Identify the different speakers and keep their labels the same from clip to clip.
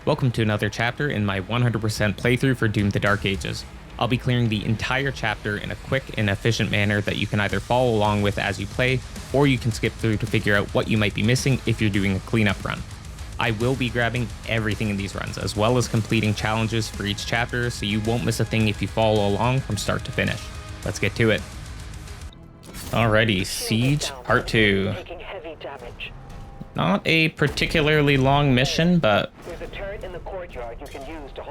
Speaker 1: Welcome to another chapter in my 100% playthrough for Doom: The Dark Ages. I'll be clearing the entire chapter in a quick and efficient manner that you can either follow along with as you play, or you can skip through to figure out what you might be missing if you're doing a cleanup run. I will be grabbing everything in these runs, as well as completing challenges for each chapter, so you won't miss a thing if you follow along from start to finish. Let's get to it. Alrighty, Siege Part 2. Not a particularly long mission, but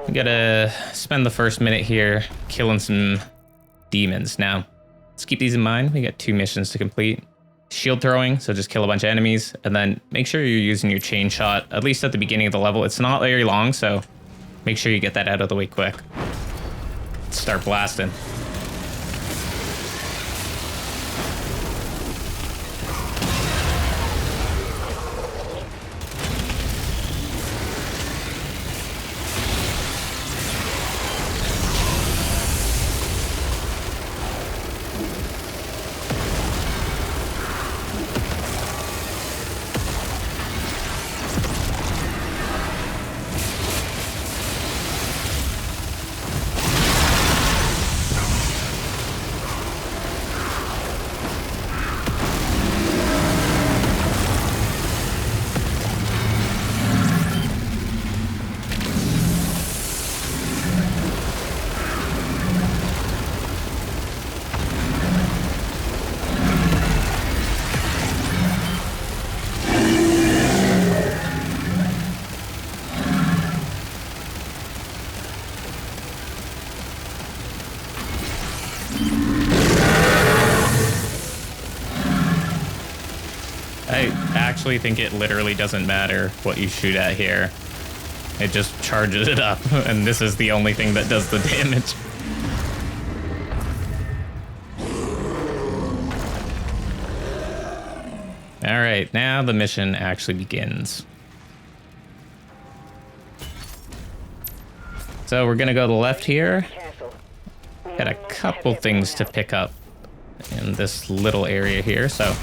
Speaker 1: we gotta spend the first minute here killing some demons. Now, let's keep these in mind. We got 2 missions to complete. Shield throwing, so just kill a bunch of enemies, and then make sure you're using your chain shot, at least at the beginning of the level. It's not very long, so make sure you get that out of the way quick. Let's start blasting. I actually think it literally doesn't matter what you shoot at here. It just charges it up, and this is the only thing that does the damage. Alright, now the mission actually begins. So we're gonna go to the left here. Got a couple things to pick up in this little area here, so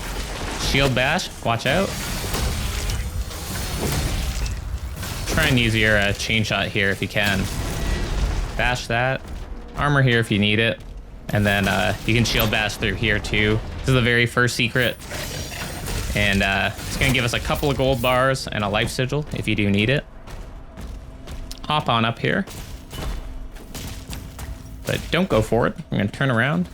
Speaker 1: shield bash, watch out. Try and use your chain shot here if you can. Bash that. Armor here if you need it. And then you can shield bash through here too. This is the very first secret. And it's gonna give us a couple of gold bars and a life sigil if you do need it. Hop on up here. But don't go for it. I'm gonna turn around,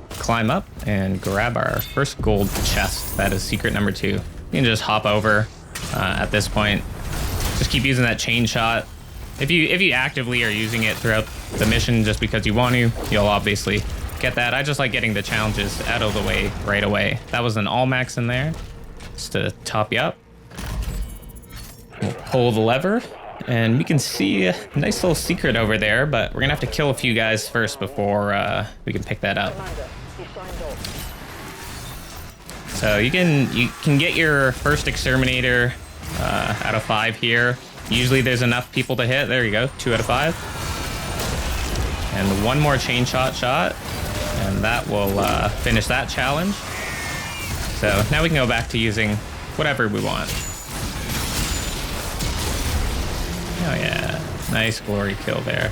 Speaker 1: climb up, and grab our first gold chest. That is secret number 2. You can just hop over at this point. Just keep using that chain shot. If you actively are using it throughout the mission just because you want to, you'll obviously get that. I just like getting the challenges out of the way right away. That was an all max in there, just to top you up. We'll pull the lever, and we can see a nice little secret over there, but we're gonna have to kill a few guys first before we can pick that up. So you can get your first exterminator out of 5 here. Usually there's enough people to hit. There you go, 2 out of 5. And 1 more chain shot, and that will finish that challenge. So now we can go back to using whatever we want. Oh yeah, nice glory kill there.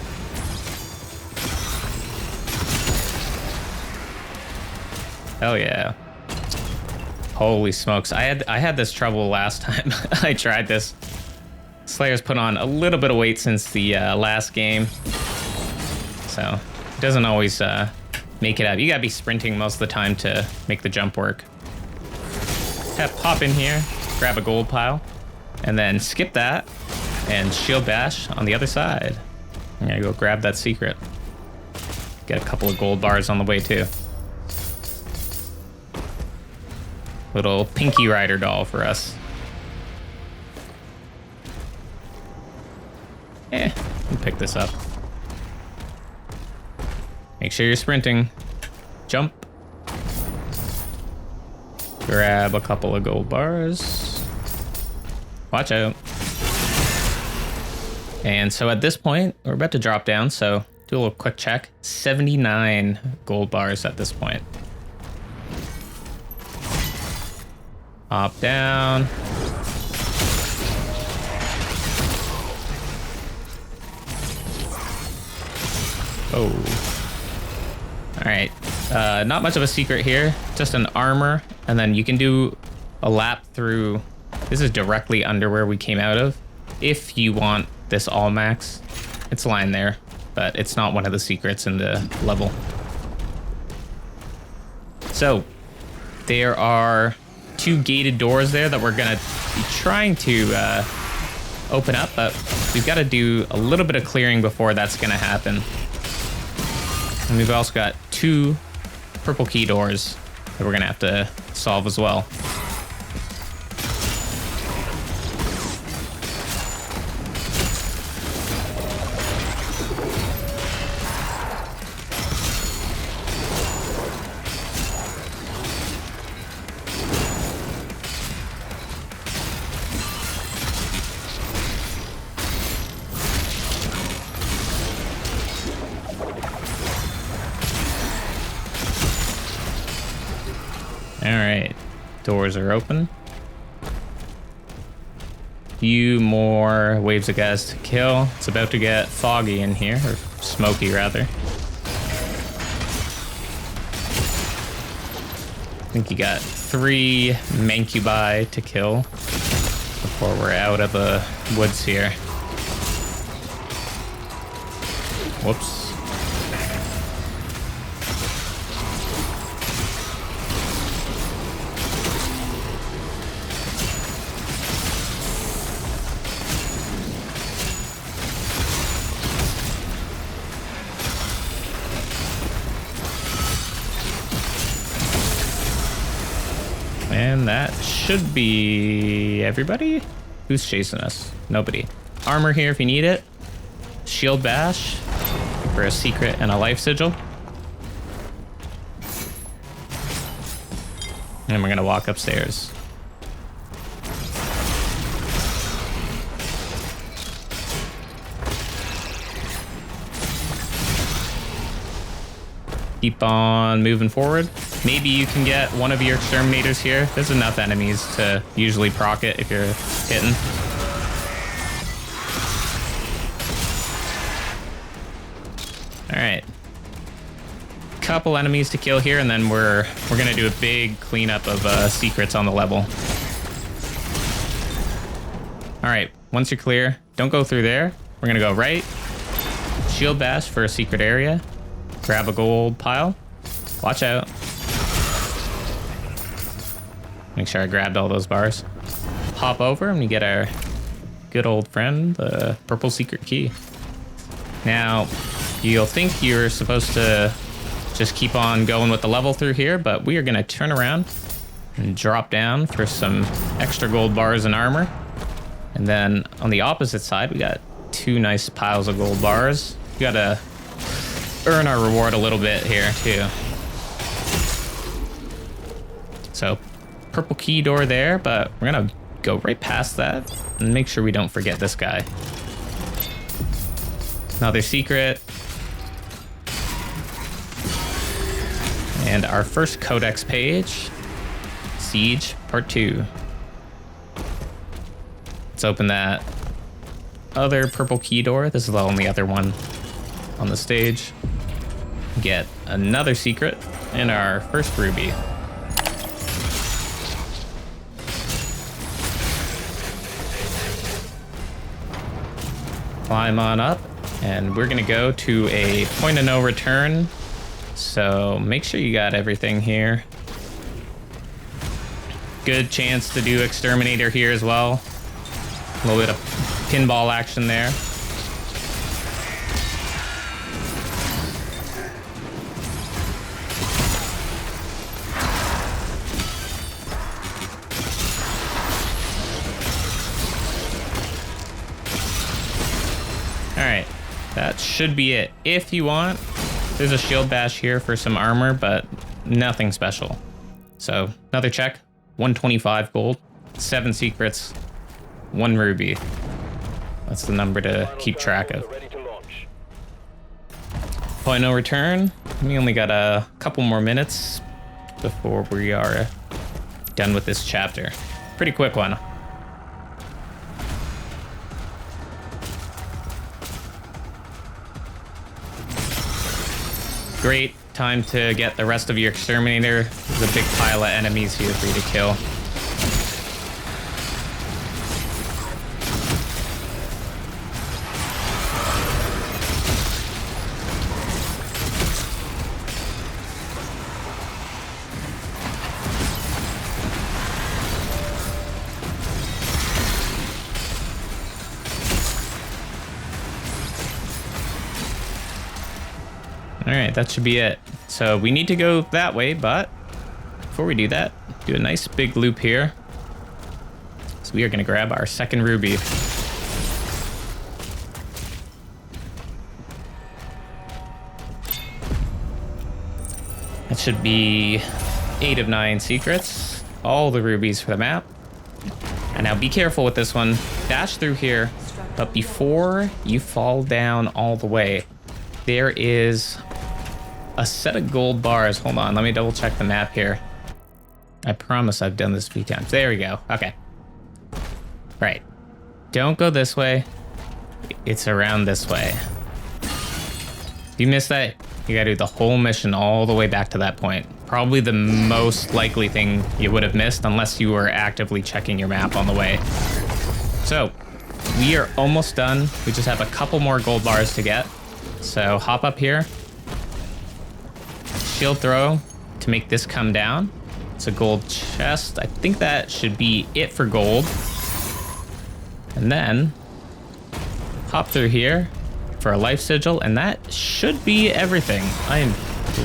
Speaker 1: Hell yeah. Holy smokes. I had this trouble last time I tried this. Slayer's put on a little bit of weight since the last game. So it doesn't always make it up. You gotta be sprinting most of the time to make the jump work. Pop in here, grab a gold pile, and then skip that and shield bash on the other side. I'm gonna go grab that secret. Get a couple of gold bars on the way too. Little Pinky Rider doll for us. We'll pick this up. Make sure you're sprinting. Jump. Grab a couple of gold bars. Watch out. And so at this point, we're about to drop down, so do a little quick check. 79 gold bars at this point. Hop down. Oh. All right. Not much of a secret here. Just an armor. And then you can do a lap through. This is directly under where we came out of. If you want this all max, it's lying there. But it's not one of the secrets in the level. So there are 2 gated doors there that we're gonna be trying to open up, but we've got to do a little bit of clearing before that's gonna happen. And we've also got 2 purple key doors that we're gonna have to solve as well. Alright, doors are open. Few more waves of gas to kill. It's about to get foggy in here, or smoky rather. I think you got 3 mancubi to kill before we're out of the woods here. Whoops. And that should be everybody. Who's chasing us? Nobody. Armor here if you need it. Shield bash for a secret and a life sigil. And we're gonna walk upstairs. Keep on moving forward. Maybe you can get one of your exterminators here. There's enough enemies to usually proc it if you're hitting. All right. Couple enemies to kill here, and then we're gonna do a big cleanup of secrets on the level. All right. Once you're clear, don't go through there. We're gonna go right. Shield bash for a secret area. Grab a gold pile. Watch out. Make sure I grabbed all those bars. Hop over and we get our good old friend, the purple secret key. Now, you'll think you're supposed to just keep on going with the level through here, but we are gonna turn around and drop down for some extra gold bars and armor. And then on the opposite side, we got 2 nice piles of gold bars. We gotta earn our reward a little bit here too. So purple key door there, but we're gonna go right past that and make sure we don't forget this guy. Another secret. And our first Codex page, Siege Part 2. Let's open that other purple key door. This is the only other one on the stage. Get another secret and our first ruby. Climb on up, and we're gonna go to a point of no return. So make sure you got everything here. Good chance to do exterminator here as well. A little bit of pinball action there. Alright, that should be it. If you want, there's a shield bash here for some armor, but nothing special. So, another check, 125 gold, 7 secrets, 1 ruby. That's the number to keep track of. Point no return. We only got a couple more minutes before we are done with this chapter. Pretty quick one. Great time to get the rest of your exterminator. There's a big pile of enemies here for you to kill. Alright, that should be it. So we need to go that way, but before we do that, do a nice big loop here. So we are going to grab our second ruby. That should be 8 of 9 secrets. All the rubies for the map. And now be careful with this one. Dash through here, but before you fall down all the way, there is a set of gold bars. Hold on, let me double check the map here. I promise I've done this a few times. There we go. Okay. Right. Don't go this way. It's around this way. If you miss that, you gotta do the whole mission all the way back to that point. Probably the most likely thing you would have missed unless you were actively checking your map on the way. So, we are almost done. We just have a couple more gold bars to get. So hop up here. Shield throw to make this come down. It's a gold chest. I think that should be it for gold. And then hop through here for a life sigil, and that should be everything. I am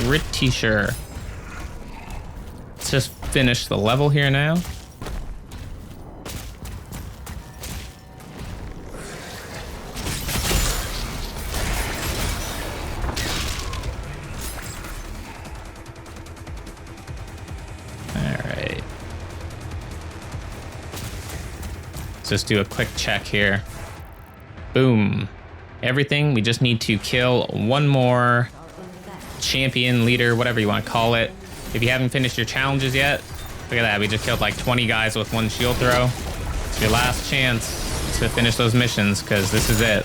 Speaker 1: pretty sure. Let's just finish the level here now. Just do a quick check here. Boom. Everything. We just need to kill one more champion, leader, whatever you want to call it. If you haven't finished your challenges yet, look at that. We just killed like 20 guys with one shield throw. It's your last chance to finish those missions, because this is it.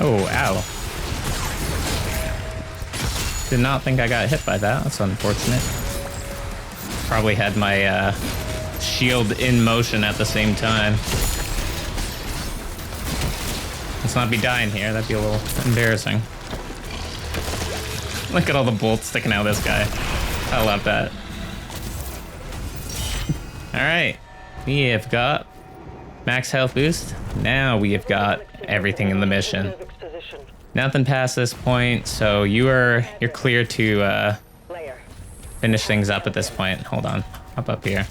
Speaker 1: Oh, ow. Did not think I got hit by that. That's unfortunate. Probably had my shield in motion at the same time. Let's not be dying here. That'd be a little embarrassing. Look at all the bolts sticking out of this guy. I love that. Alright. We have got max health boost. Now we have got everything in the mission. Nothing past this point, so you're clear to finish things up at this point. Hold on, up here.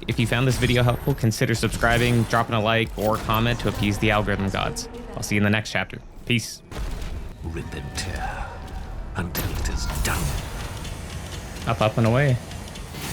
Speaker 1: If you found this video helpful, consider subscribing, dropping a like or comment to appease the algorithm gods. I'll see you in the next chapter. Peace.
Speaker 2: Rip and tear until it is done.
Speaker 1: Up and away.